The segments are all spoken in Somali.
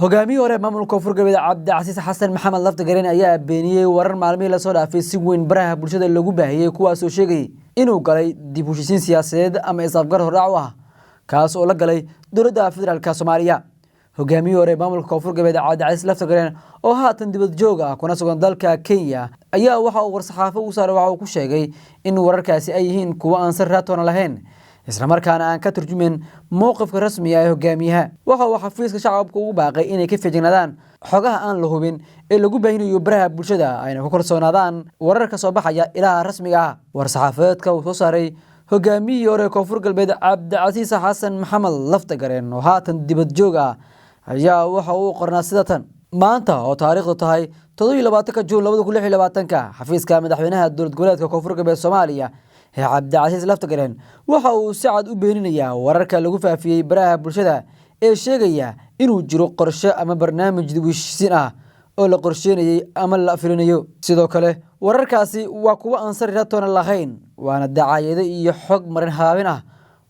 hogaamiye hore maamulka koonfur galbeed Cabdicasiis Xasan Maxamed Laftagareen ayaa beeniyay warar maalmihii la soo dhaafay si weyn baraha bulshada lagu baahiyay kuwaas oo sheegay inuu galay dib u heshiisiin siyaasadeed ama isafgar horaac ah kaas oo la galay dowladda federaalka Soomaaliya. hogaamiye hore maamulka koonfur galbeed Cabdicasiis Laftagareen oo haatan dibad joog ah kuna sugan dalka Kenya ayaa waxa uu war-saxaafo u saaray waxa uu ku sheegay in wararkaasi ay yihiin kuwa aan sir raatoon lahayn isla markaana aan ka turjumin mowqifka rasmiga ah ee hogaamiyaha. waxa uu xafiiska shacabka ugu baaqay inay ka feejignaadaan xogaha aan la hubin ee lagu baahinayo baraha bulshada ayna ku kalsoonaadaan wararka soo baxaya ilaha rasmiga ah. war-saxaafadeedka uu soo saaray hogaamiyihii hore koonfur galbeed Cabdicasiis Xasan Maxamed Laftagareen oo haatan dibad joog ah ayaa waxa uu qornaa sida tan: maanta oo taariikhdu tahay 27 Juun 2026 xafiiska madaxweynaha dowlad goboleedka koonfur galbeed Soomaaliya Cabdicasiis Laftagareen waxa uu si cad u beeninayaa wararka lagu faafiyay baraha bulshada ee sheegaya inuu jiro qorshe ama barnaamij dib u heshiisiin ah oo la qorsheynayay ama la filinayo. sidoo kale wararkaasi waa kuwa aan sir raatoon lahayn waana dacaayado iyo xog marin haabin ah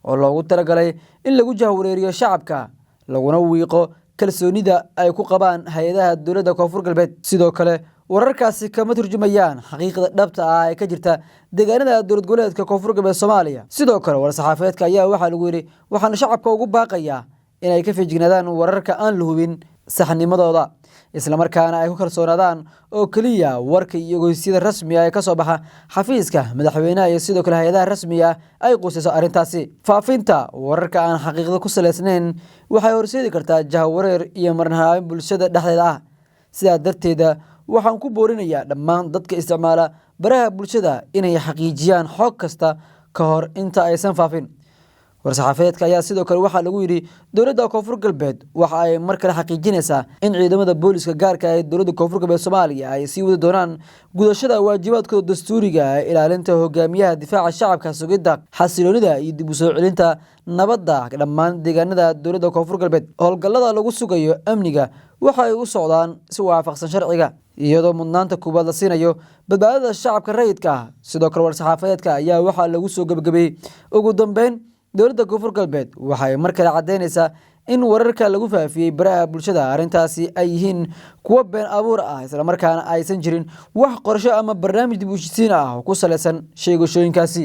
oo loogu talagalay in lagu jahwareeriyo shacabka laguna wiiqo kalsoonida ay ku qabaan hay'adaha dowladda koonfur galbeed. sidoo kale wararkaasi kama turjumayaan xaqiiqada dhabta ah ee ka jirta deegaanada dowlad goboleedka koonfur galbeed Soomaaliya. sidoo kale war-saxaafadeedka ayaa waxa lagu yiri waxaan shacabka ugu baaqayaa inay ka feejignaadaan wararka aan la hubin saxnimadooda isla markaana ay ku kalsoonaadaan oo kaliya warka iyo go'aansiyada rasmiga ah ee ka soo baxa xafiiska madaxweynaha iyo sidoo kale hay'adaha rasmiga ah ay qusayso arrintaasi. faafinta wararka aan xaqiiqada ku saleysnayn waxay horseedi kartaa jahwareer iyo marin haabin bulshada dhexdeeda ah. sidaa darteed waxaan ku boorinayaa dhammaan dadka isticmaala baraha bulshada inay xaqiijiyaan xog kasta ka hor inta aysan faafin. war-saxaafadeedka ayaa sidoo kale waxa lagu yiri dowladda koonfur galbeed waxa ay mar kale xaqiijinaysaa in ciidamada booliska gaarka ah ee dowladda koonfur galbeed Soomaaliya ay sii wadi doonaan gudashada waajibaadkooda dastuuriga ah ee ilaalinta hogaamiyaha difaaca shacabka, sugidda xasiloonida iyo dib u soo celinta nabadda dhammaan deegaanada dowladda koonfur galbeed. howlgallada lagu sugayo amniga waxa ay u socdaan si waafaqsan sharciga iyadoo mudnaanta koowaad la siinayo badbaadada shacabka rayidka ah. sidoo kale war-saxaafadeedka ayaa waxa lagu soo gabagabeeyay ugu dambeyn dowladda koonfur galbeed waxay mar kale cadeynaysaa in wararka lagu faafiyay baraha bulshada arrintaasi ay yihiin kuwa been abuur ah isla markaana aysan jirin wax qorshe ama barnaamij dib u heshiisiin ah oo ku saleysan sheegashooyinkaasi.